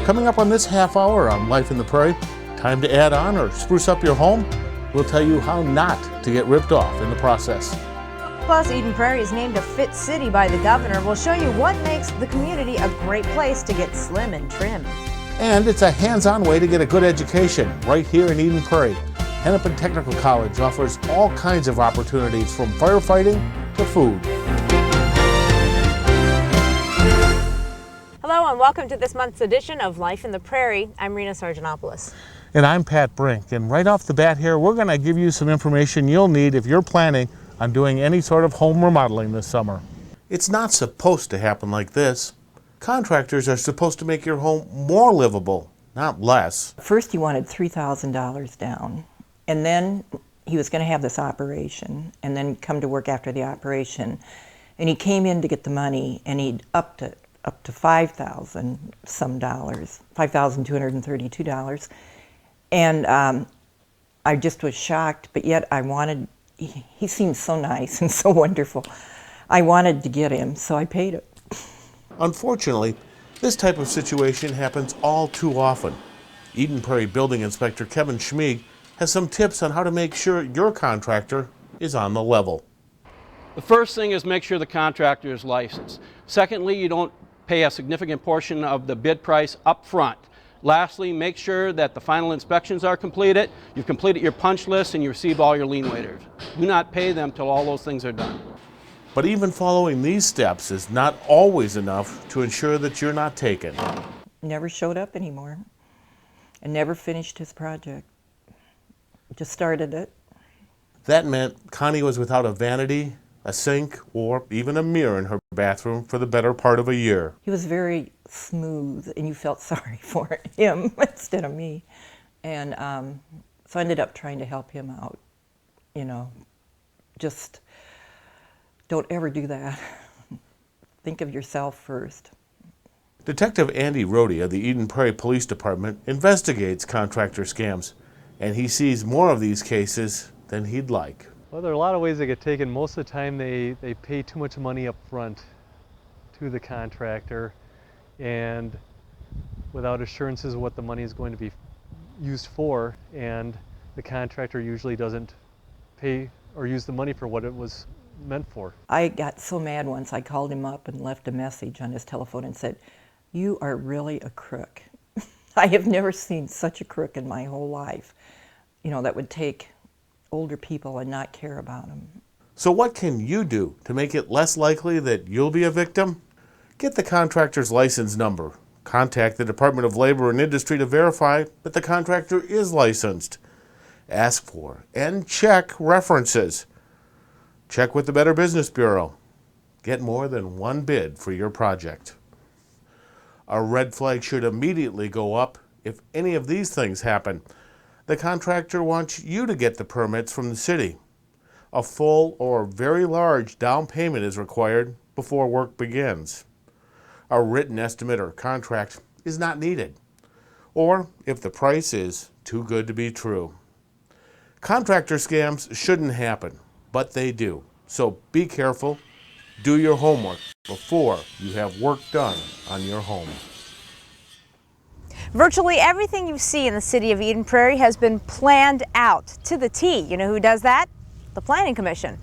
Coming up on this half hour on Life in the Prairie, time to add on or spruce up your home? We'll tell you how not to get ripped off in the process. Plus, Eden Prairie is named a fit city by the governor. We'll show you what makes the community a great place to get slim and trim. And it's a hands-on way to get a good education right here in Eden Prairie. Hennepin Technical College offers all kinds of opportunities from firefighting to food. Hello and welcome to this month's edition of Life in the Prairie. I'm Rena Sargentopoulos. And I'm Pat Brink. And right off the bat here, we're going to give you some information you'll need if you're planning on doing any sort of home remodeling this summer. It's not supposed to happen like this. Contractors are supposed to make your home more livable, not less. First he wanted $3,000 down, and then he was going to have this operation and then come to work after the operation. And he came in to get the money and he upped it up to $5,000 some dollars, $5,232. And I just was shocked, but yet I wanted, he seemed so nice and so wonderful. I wanted to get him, so I paid it. Unfortunately, this type of situation happens all too often. Eden Prairie Building Inspector Kevin Schmieg has some tips on how to make sure your contractor is on the level. The first thing is make sure the contractor is licensed. Secondly, you don't pay a significant portion of the bid price up front. Lastly, make sure that the final inspections are completed, you've completed your punch list, and you receive all your lien waivers. Do not pay them till all those things are done. But even following these steps is not always enough to ensure that you're not taken. Never showed up anymore and never finished his project. Just started it. That meant Connie was without a vanity, a sink, or even a mirror in her bathroom for the better part of a year. He was very smooth, and you felt sorry for him instead of me. And so I ended up trying to help him out. You know, just don't ever do that. Think of yourself first. Detective Andy Rohde of the Eden Prairie Police Department investigates contractor scams, and he sees more of these cases than he'd like. Well, there are a lot of ways they get taken. Most of the time they pay too much money up front to the contractor, and without assurances of what the money is going to be used for, and the contractor usually doesn't pay or use the money for what it was meant for. I got so mad once, I called him up and left a message on his telephone and said, "You are really a crook." I have never seen such a crook in my whole life, you know, that would take older people and not care about them. So what can you do to make it less likely that you'll be a victim? Get the contractor's license number. Contact the Department of Labor and Industry to verify that the contractor is licensed. Ask for and check references. Check with the Better Business Bureau. Get more than one bid for your project. A red flag should immediately go up if any of these things happen. The contractor wants you to get the permits from the city. A full or very large down payment is required before work begins. A written estimate or contract is not needed, or if the price is too good to be true. Contractor scams shouldn't happen, but they do. So be careful, do your homework before you have work done on your home. Virtually everything you see in the city of Eden Prairie has been planned out to the T. You know who does that? The Planning Commission.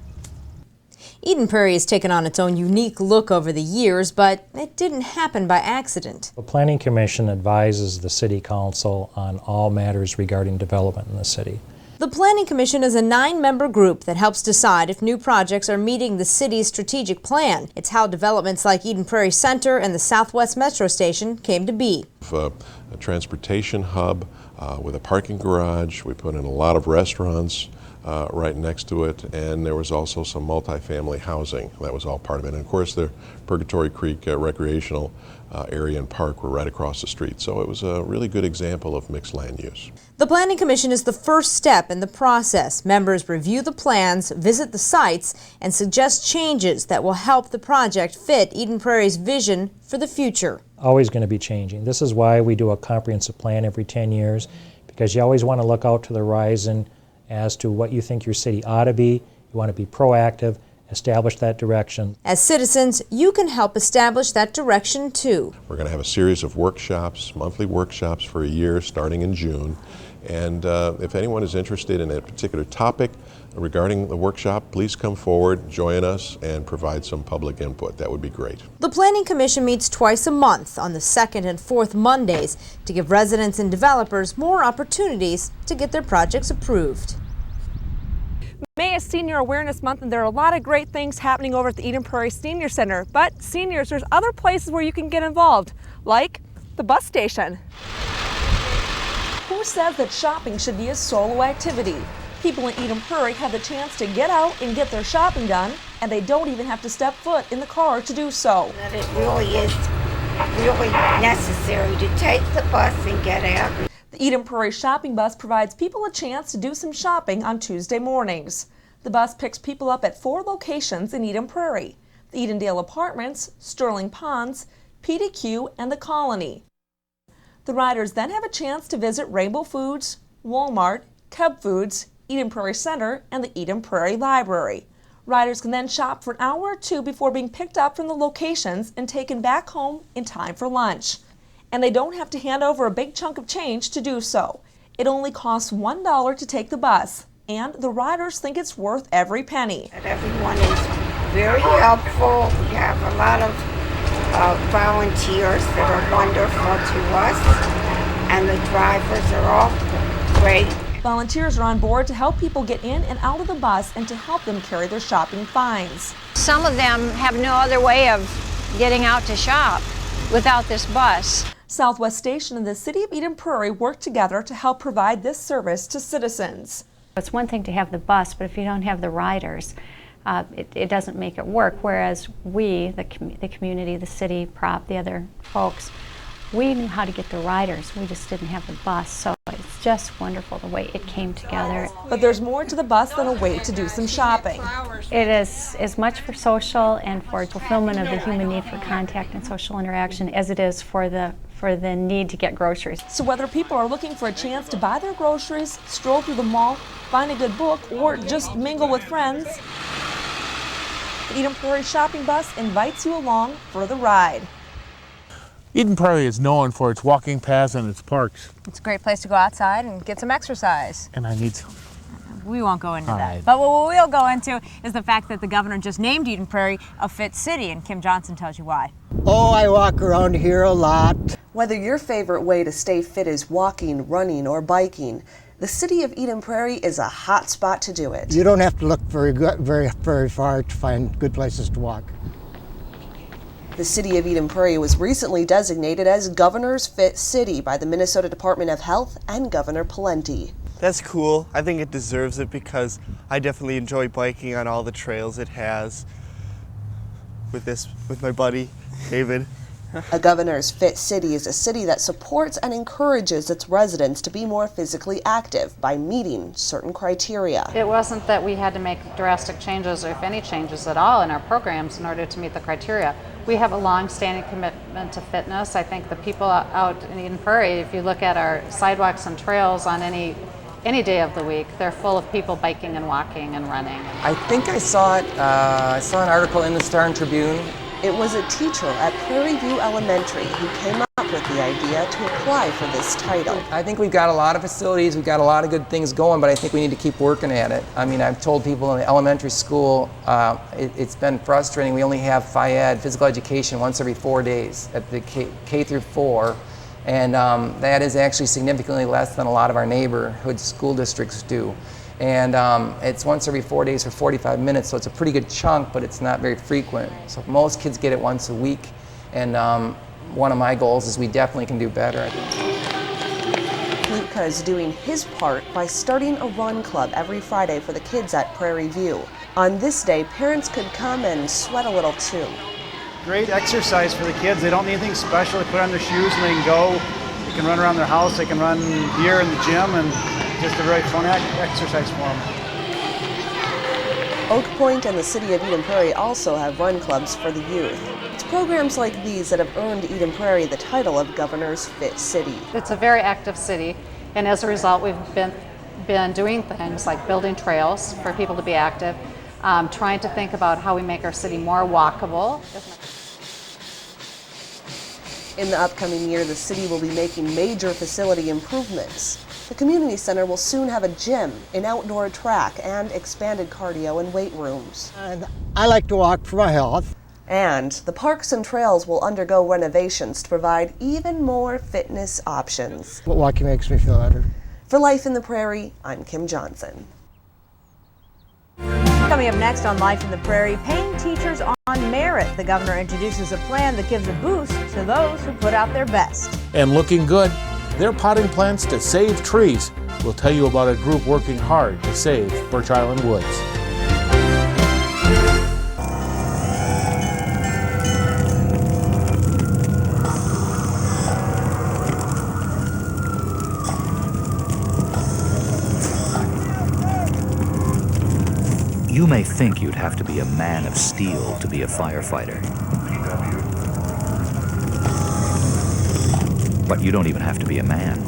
Eden Prairie has taken on its own unique look over the years, but it didn't happen by accident. The Planning Commission advises the City Council on all matters regarding development in the city. The Planning Commission is a 9-member group that helps decide if new projects are meeting the city's strategic plan. It's how developments like Eden Prairie Center and the Southwest Metro Station came to be. A transportation hub with a parking garage. We put in a lot of restaurants right next to it, and there was also some multifamily housing. That was all part of it. And of course, the Purgatory Creek recreational area and park were right across the street. So it was a really good example of mixed land use. The Planning Commission is the first step in the process. Members review the plans, visit the sites, and suggest changes that will help the project fit Eden Prairie's vision for the future. Always going to be changing. This is why we do a comprehensive plan every 10 years, because you always want to look out to the horizon as to what you think your city ought to be. You want to be proactive establish that direction. As citizens, you can help establish that direction too. We're going to have a series of workshops, monthly workshops for a year starting in June. And if anyone is interested in a particular topic regarding the workshop, please come forward, join us, and provide some public input. That would be great. The Planning Commission meets twice a month on the second and fourth Mondays to give residents and developers more opportunities to get their projects approved. May is Senior Awareness Month, and there are a lot of great things happening over at the Eden Prairie Senior Center. But seniors, there's other places where you can get involved, like the bus station. Who says that shopping should be a solo activity? People in Eden Prairie have the chance to get out and get their shopping done, and they don't even have to step foot in the car to do so. That it really is really necessary to take the bus and get out. The Eden Prairie shopping bus provides people a chance to do some shopping on Tuesday mornings. The bus picks people up at 4 locations in Eden Prairie: the Edendale Apartments, Sterling Ponds, PDQ, and the Colony. The riders then have a chance to visit Rainbow Foods, Walmart, Cub Foods, Eden Prairie Center, and the Eden Prairie Library. Riders can then shop for an hour or two before being picked up from the locations and taken back home in time for lunch. And they don't have to hand over a big chunk of change to do so. It only costs $1 to take the bus, and the riders think it's worth every penny. Everyone is very helpful. We have a lot of volunteers that are wonderful to us, and the drivers are all great. Volunteers are on board to help people get in and out of the bus and to help them carry their shopping finds. Some of them have no other way of getting out to shop without this bus. Southwest Station and the City of Eden Prairie work together to help provide this service to citizens. It's one thing to have the bus, but if you don't have the riders, it doesn't make it work. Whereas we, the community, the city, prop, the other folks, we knew how to get the riders. We just didn't have the bus. So it's just wonderful the way it came together. But there's more to the bus than a way to do some shopping. It is as much for social and for fulfillment of the human need for contact and social interaction as it is for the need to get groceries. So whether people are looking for a chance to buy their groceries, stroll through the mall, find a good book, or just mingle with friends, the Eden Prairie shopping bus invites you along for the ride. Eden Prairie is known for its walking paths and its parks. It's a great place to go outside and get some exercise. And I need some. We won't go into All that. right. But what we'll go into is the fact that the governor just named Eden Prairie a fit city, and Kim Johnson tells you why. Oh, I walk around here a lot. Whether your favorite way to stay fit is walking, running, or biking, the City of Eden Prairie is a hot spot to do it. You don't have to look very far to find good places to walk. The City of Eden Prairie was recently designated as Governor's Fit City by the Minnesota Department of Health and Governor Pawlenty. That's cool. I think it deserves it because I definitely enjoy biking on all the trails it has with my buddy, David. A Governor's Fit City is a city that supports and encourages its residents to be more physically active by meeting certain criteria. It wasn't that we had to make drastic changes, or if any changes at all, in our programs in order to meet the criteria. We have a long-standing commitment to fitness. I think the people out in Eden Prairie, if you look at our sidewalks and trails on any day of the week, they're full of people biking and walking and running. I think I saw it. I saw an article in the Star and Tribune. It was a teacher at Prairie View Elementary who came up with the idea to apply for this title. I think we've got a lot of facilities, we've got a lot of good things going, but I think we need to keep working at it. I mean, I've told people in the elementary school, it's been frustrating. We only have Phy-Ed, physical education, once every 4 days at the K through 4. And that is actually significantly less than a lot of our neighborhood school districts do. And it's once every 4 days for 45 minutes, so it's a pretty good chunk, but it's not very frequent. So most kids get it once a week, and one of my goals is we definitely can do better. Plevka is doing his part by starting a run club every Friday for the kids at Prairie View. On this day, parents could come and sweat a little too. Great exercise for the kids. They don't need anything special. They put on their shoes and they can go. They can run around their house. They can run here in the gym, and just a very fun exercise for them. Oak Point and the City of Eden Prairie also have run clubs for the youth. It's programs like these that have earned Eden Prairie the title of Governor's Fit City. It's a very active city, and as a result, we've been doing things like building trails for people to be active, trying to think about how we make our city more walkable. In the upcoming year, the city will be making major facility improvements. The community center will soon have a gym, an outdoor track, and expanded cardio and weight rooms. And I like to walk for my health. And the parks and trails will undergo renovations to provide even more fitness options. But walking makes me feel better. For Life in the Prairie, I'm Kim Johnson. Coming up next on Life in the Prairie, paying teachers on merit. The governor introduces a plan that gives a boost to those who put out their best. And looking good, they're potting plants to save trees. We'll tell you about a group working hard to save Birch Island Woods. You may think you'd have to be a man of steel to be a firefighter. But you don't even have to be a man.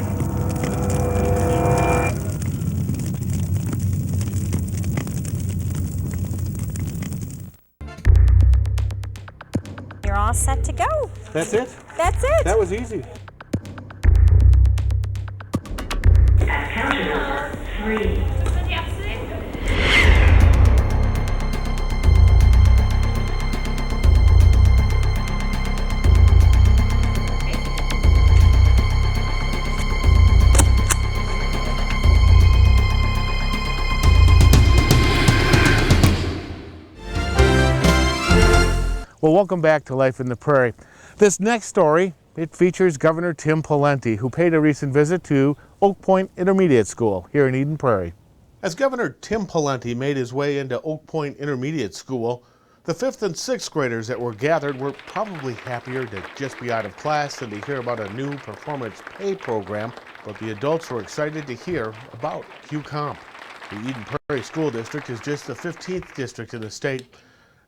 You're all set to go. That's it? That's it. That was easy. At counter number 3. Well, welcome back to Life in the Prairie. This next story, it features Governor Tim Pawlenty, who paid a recent visit to Oak Point Intermediate School here in Eden Prairie. As Governor Tim Pawlenty made his way into Oak Point Intermediate School, the 5th and 6th graders that were gathered were probably happier to just be out of class than to hear about a new performance pay program, but the adults were excited to hear about QComp. The Eden Prairie School District is just the 15th district in the state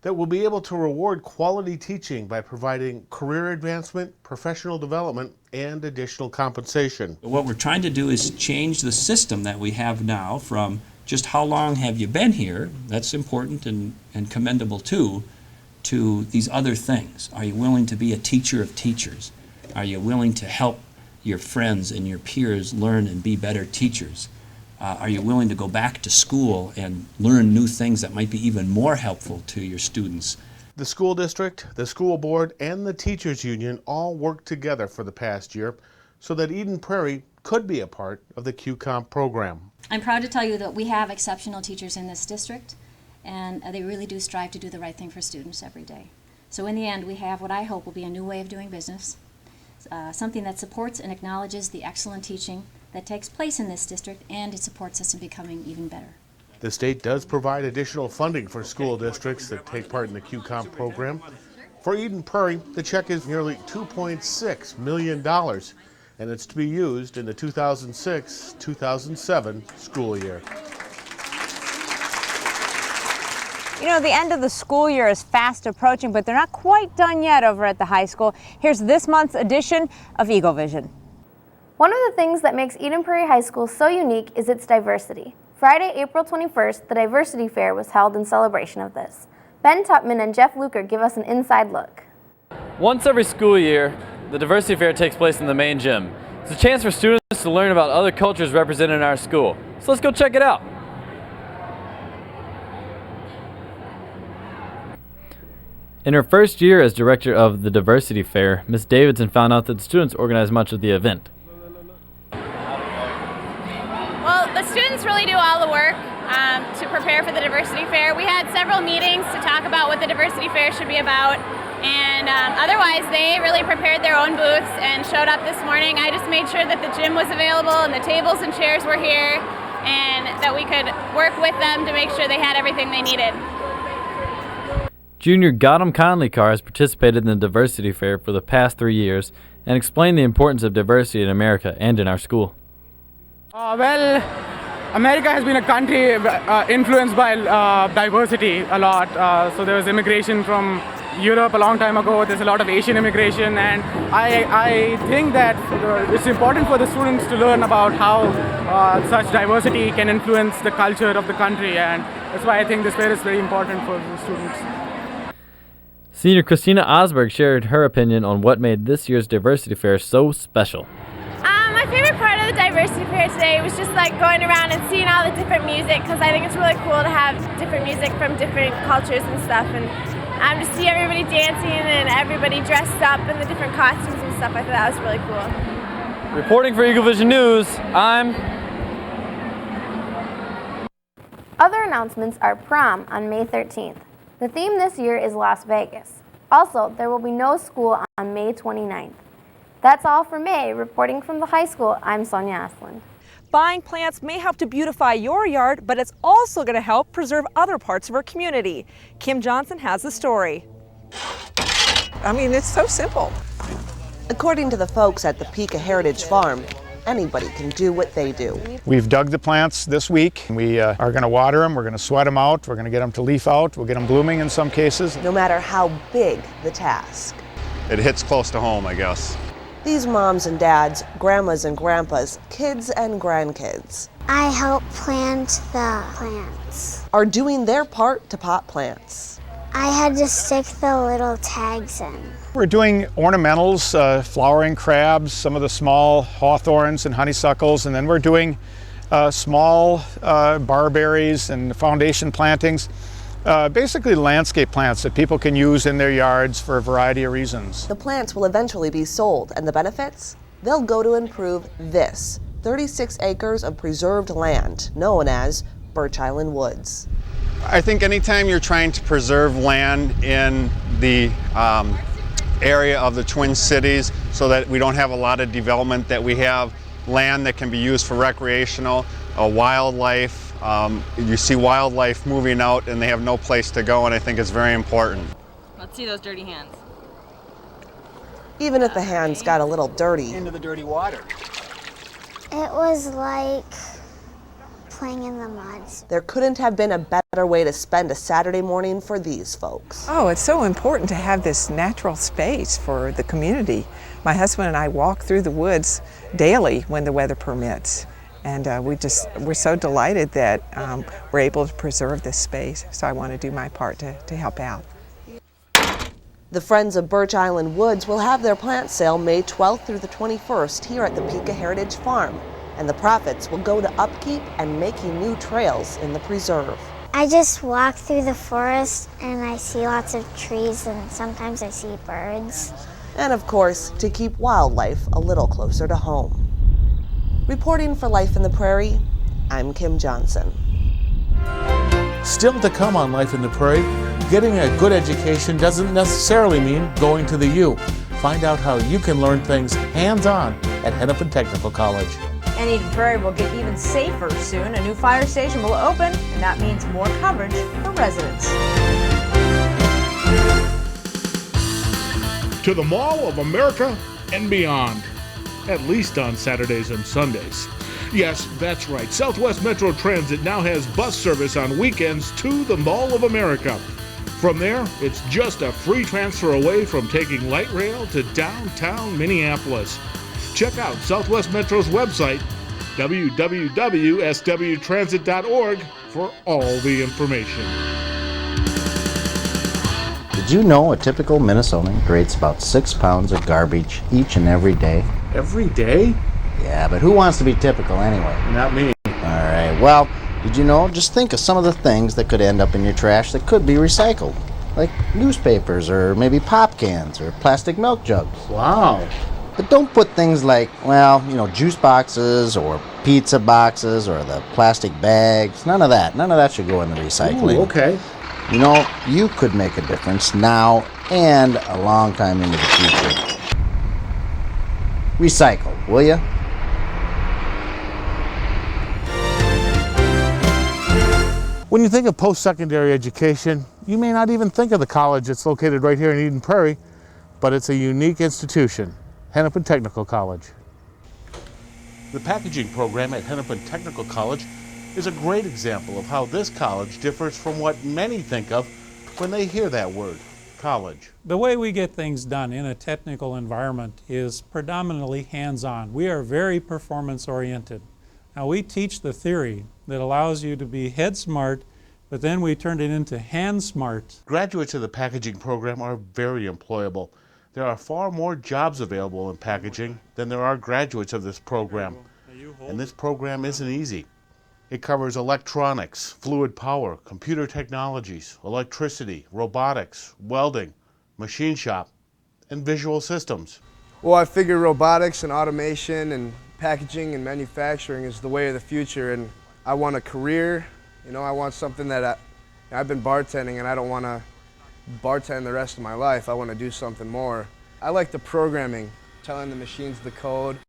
that will be able to reward quality teaching by providing career advancement, professional development, and additional compensation. What we're trying to do is change the system that we have now from just how long have you been here, that's important and commendable too, to these other things. Are you willing to be a teacher of teachers? Are you willing to help your friends and your peers learn and be better teachers? Are you willing to go back to school and learn new things that might be even more helpful to your students? The school district, the school board, and the teachers union all worked together for the past year so that Eden Prairie could be a part of the QComp program. I'm proud to tell you that we have exceptional teachers in this district, and they really do strive to do the right thing for students every day. So in the end, we have what I hope will be a new way of doing business, something that supports and acknowledges the excellent teaching that takes place in this district, and it supports us in becoming even better. The state does provide additional funding for school districts that take part in the QComp program. For Eden Prairie, the check is nearly $2.6 million, and it's to be used in the 2006-2007 school year. You know, the end of the school year is fast approaching, but they're not quite done yet over at the high school. Here's this month's edition of Eaglevision. One of the things that makes Eden Prairie High School so unique is its diversity. Friday, April 21st, the Diversity Fair was held in celebration of this. Ben Tupman and Jeff Luker give us an inside look. Once every school year, the Diversity Fair takes place in the main gym. It's a chance for students to learn about other cultures represented in our school. So let's go check it out. In her first year as director of the Diversity Fair, Ms. Davidson found out that the students organized much of the event. Well, the students really do all the work to prepare for the Diversity Fair. We had several meetings to talk about what the Diversity Fair should be about, and otherwise they really prepared their own booths and showed up this morning. I just made sure that the gym was available and the tables and chairs were here, and that we could work with them to make sure they had everything they needed. Junior Gotham Conley Carr has participated in the Diversity Fair for the past 3 years and explained the importance of diversity in America and in our school. Well, America has been a country influenced by diversity a lot. So there was immigration from Europe a long time ago. There's a lot of Asian immigration, and I think that it's important for the students to learn about how such diversity can influence the culture of the country, and that's why I think this fair is very important for the students. Senior Christina Osberg shared her opinion on what made this year's diversity fair so special. My favorite part of the diversity fair today was just like going around and seeing all the different music, because I think it's really cool to have different music from different cultures and stuff, and to see everybody dancing and everybody dressed up in the different costumes and stuff. I thought that was really cool. Reporting for Eaglevision News, I'm... Other announcements are prom on May 13th. The theme this year is Las Vegas. Also, there will be no school on May 29th. That's all for May. Reporting from the high school, I'm Sonja Ostlund. Buying plants may help to beautify your yard, but it's also going to help preserve other parts of our community. Kim Johnson has the story. I mean, it's so simple. According to the folks at the Plevka Heritage Farm, anybody can do what they do. We've dug the plants this week. We are going to water them, we're going to sweat them out, we're going to get them to leaf out, we'll get them blooming in some cases. No matter how big the task. It hits close to home, I guess. These moms and dads, grandmas and grandpas, kids and grandkids I help plant the plants. are doing their part to pot plants. I had to stick the little tags in. We're doing ornamentals, flowering crabs, some of the small hawthorns and honeysuckles, and then we're doing small barberries and foundation plantings. Basically landscape plants that people can use in their yards for a variety of reasons. The plants will eventually be sold, and the benefits? They'll go to improve this 36 acres of preserved land known as Birch Island Woods. I think anytime you're trying to preserve land in the area of the Twin Cities so that we don't have a lot of development, that we have land that can be used for recreational, wildlife. You see wildlife moving out and they have no place to go, and I think it's very important. Let's see those dirty hands. Even if the hands got a little dirty. Into the dirty water. It was like playing in the mud. There couldn't have been a better way to spend a Saturday morning for these folks. Oh, it's so important to have this natural space for the community. My husband and I walk through the woods daily when the weather permits. And we're so delighted that we're able to preserve this space. So I want to do my part to help out. The Friends of Birch Island Woods will have their plant sale May 12th through the 21st here at the Plevka Heritage Farm. And the profits will go to upkeep and making new trails in the preserve. I just walk through the forest and I see lots of trees and sometimes I see birds. And of course, to keep wildlife a little closer to home. Reporting for Life in the Prairie, I'm Kim Johnson. Still to come on Life in the Prairie, getting a good education doesn't necessarily mean going to the U. Find out how you can learn things hands-on at Hennepin Technical College. And Eden Prairie will get even safer soon. A new fire station will open, and that means more coverage for residents. To the Mall of America and beyond, at least on Saturdays and Sundays. Yes, that's right. Southwest Metro Transit now has bus service on weekends to the Mall of America. From there, it's just a free transfer away from taking light rail to downtown Minneapolis. Check out Southwest Metro's website, www.swtransit.org, for all the information. Did you know a typical Minnesotan creates about 6 pounds of garbage each and every day? Every day? Yeah, but who wants to be typical anyway? Not me. Alright, well, did you know? Just think of some of the things that could end up in your trash that could be recycled. Like newspapers, or maybe pop cans, or plastic milk jugs. Wow. But don't put things like, well, juice boxes, or pizza boxes, or the plastic bags. None of that. None of that should go in the recycling. Ooh, okay. You could make a difference now and a long time into the future. Recycle, will ya? When you think of post-secondary education, you may not even think of the college that's located right here in Eden Prairie, but it's a unique institution, Hennepin Technical College. The packaging program at Hennepin Technical College is a great example of how this college differs from what many think of when they hear that word, College. The way we get things done in a technical environment is predominantly hands-on. We are very performance-oriented. Now, we teach the theory that allows you to be head smart, but then we turned it into hand smart. Graduates of the packaging program are very employable. There are far more jobs available in packaging than there are graduates of this program. And this program isn't easy. It covers electronics, fluid power, computer technologies, electricity, robotics, welding, machine shop, and visual systems. Well, I figure robotics and automation and packaging and manufacturing is the way of the future, and I want a career. You know, I want something that I've been bartending, and I don't want to bartend the rest of my life. I want to do something more. I like the programming, telling the machines the code.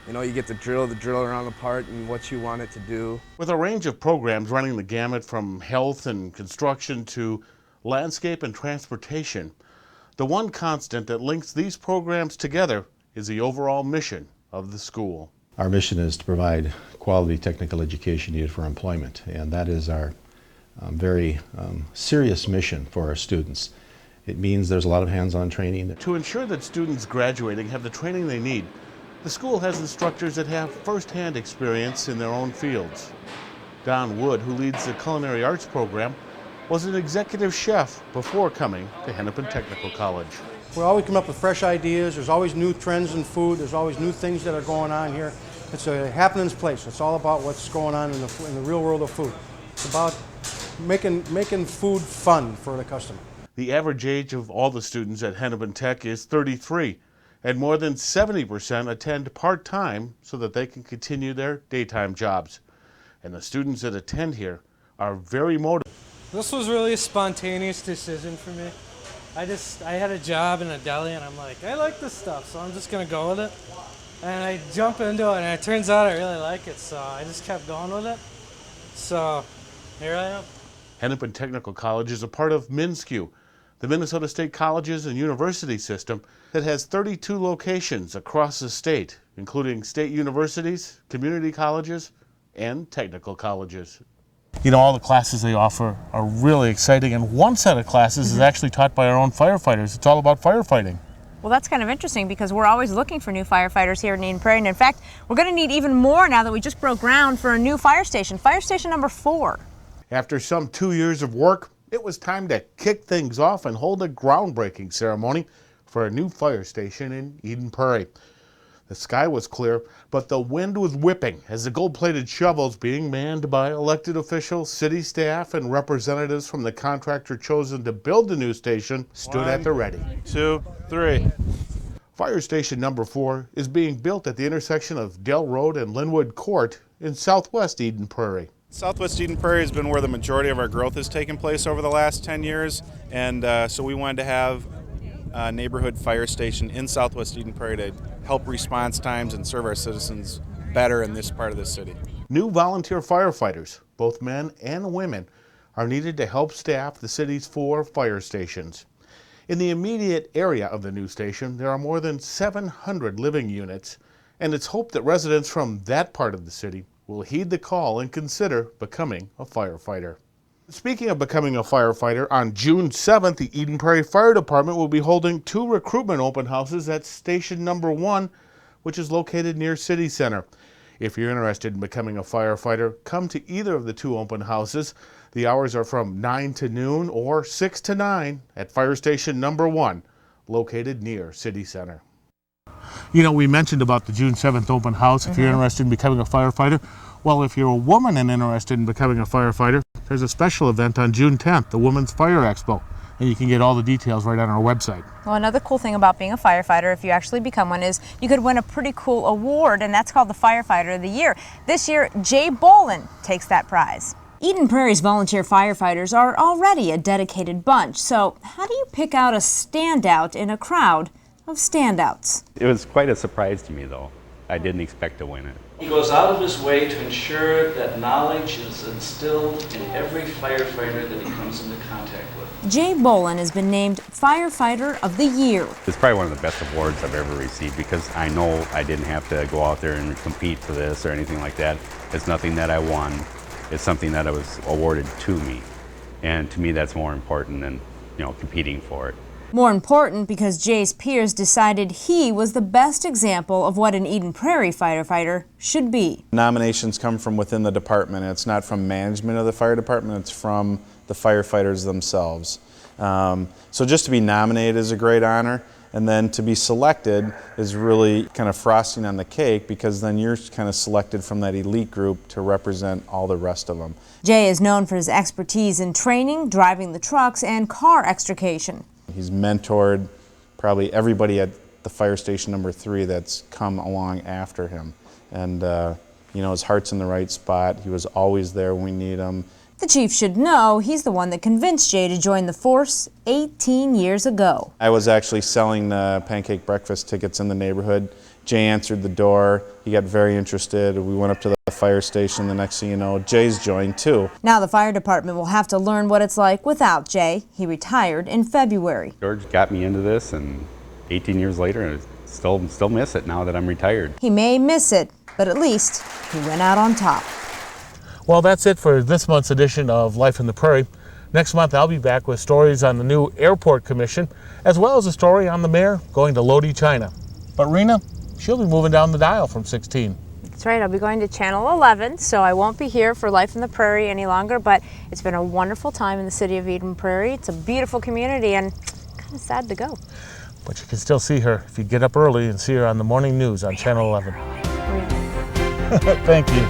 You know, you get to drill around the part and what you want it to do. With a range of programs running the gamut from health and construction to landscape and transportation, the one constant that links these programs together is the overall mission of the school. Our mission is to provide quality technical education needed for employment, and that is our very serious mission for our students. It means there's a lot of hands-on training. To ensure that students graduating have the training they need, the school has instructors that have first-hand experience in their own fields. Don Wood, who leads the culinary arts program, was an executive chef before coming to Hennepin Technical College. We always come up with fresh ideas. There's always new trends in food. There's always new things that are going on here. It's a happenings place. It's all about what's going on in the real world of food. It's about making food fun for the customer. The average age of all the students at Hennepin Tech is 33, and more than 70% attend part-time so that they can continue their daytime jobs. And the students that attend here are very motivated. This was really a spontaneous decision for me. I had a job in a deli, and I'm like, I like this stuff, so I'm just gonna go with it. And I jump into it, and it turns out I really like it, so I just kept going with it. So here I am. Hennepin Technical College is a part of MnSCU, the Minnesota State Colleges and University System that has 32 locations across the state, including state universities, community colleges, and technical colleges. You know, all the classes they offer are really exciting, and one set of classes is actually taught by our own firefighters. It's all about firefighting. Well, that's kind of interesting because we're always looking for new firefighters here in Eden Prairie. And in fact, we're going to need even more now that we just broke ground for a new fire station number 4. After some 2 years of work, it was time to kick things off and hold a groundbreaking ceremony for a new fire station in Eden Prairie. The sky was clear, but the wind was whipping as the gold-plated shovels being manned by elected officials, city staff, and representatives from the contractor chosen to build the new station stood at the ready. 1, 2, 3. Fire station number 4 is being built at the intersection of Dell Road and Linwood Court in southwest Eden Prairie. Southwest Eden Prairie has been where the majority of our growth has taken place over the last 10 years, and so we wanted to have a neighborhood fire station in southwest Eden Prairie to help response times and serve our citizens better in this part of the city. New volunteer firefighters, both men and women, are needed to help staff the city's 4 fire stations. In the immediate area of the new station, there are more than 700 living units, and it's hoped that residents from that part of the city will heed the call and consider becoming a firefighter. Speaking of becoming a firefighter, on June 7th, the Eden Prairie Fire Department will be holding 2 recruitment open houses at station number 1, which is located near City Center. If you're interested in becoming a firefighter, come to either of the 2 open houses. The hours are from 9 to noon or 6 to 9 at fire station number 1, located near City Center. You know, we mentioned about the June 7th open house if you're interested in becoming a firefighter. Well, if you're a woman and interested in becoming a firefighter, there's a special event on June 10th, the Women's Fire Expo, and you can get all the details right on our website. Well, another cool thing about being a firefighter, if you actually become one, is you could win a pretty cool award, and that's called the Firefighter of the Year. This year, Jay Bolin takes that prize. Eden Prairie's volunteer firefighters are already a dedicated bunch, so how do you pick out a standout in a crowd of standouts? It was quite a surprise to me, though. I didn't expect to win it. He goes out of his way to ensure that knowledge is instilled in every firefighter that he comes into contact with. Jay Bolin has been named Firefighter of the Year. It's probably one of the best awards I've ever received because I know I didn't have to go out there and compete for this or anything like that. It's nothing that I won. It's something that I was awarded to me. And to me, that's more important than, competing for it. More important, because Jay's peers decided he was the best example of what an Eden Prairie firefighter should be. Nominations come from within the department. It's not from management of the fire department, it's from the firefighters themselves. So just to be nominated is a great honor, and then to be selected is really kind of frosting on the cake, because then you're kind of selected from that elite group to represent all the rest of them. Jay is known for his expertise in training, driving the trucks, and car extrication. He's mentored probably everybody at the fire station number 3 that's come along after him. And you know, his heart's in the right spot. He was always there when we need him. The chief should know he's the one that convinced Jay to join the force 18 years ago. I was actually selling pancake breakfast tickets in the neighborhood. Jay answered the door. He got very interested. We went up to the fire station. The next thing you know, Jay's joined too. Now the fire department will have to learn what it's like without Jay. He retired in February. George got me into this, and 18 years later, I still miss it now that I'm retired. He may miss it, but at least he went out on top. Well, that's it for this month's edition of Life in the Prairie. Next month, I'll be back with stories on the new Airport Commission, as well as a story on the mayor going to Lodi, China. But Rena, she'll be moving down the dial from 16. That's right, I'll be going to Channel 11, so I won't be here for Life in the Prairie any longer, but it's been a wonderful time in the City of Eden Prairie. It's a beautiful community and kind of sad to go. But you can still see her if you get up early and see her on the morning news on Channel 11. Thank you.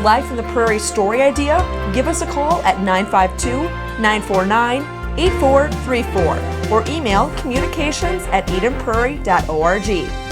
Life in the Prairie story idea? Give us a call at 952-949-8434 or email communications@edenprairie.org.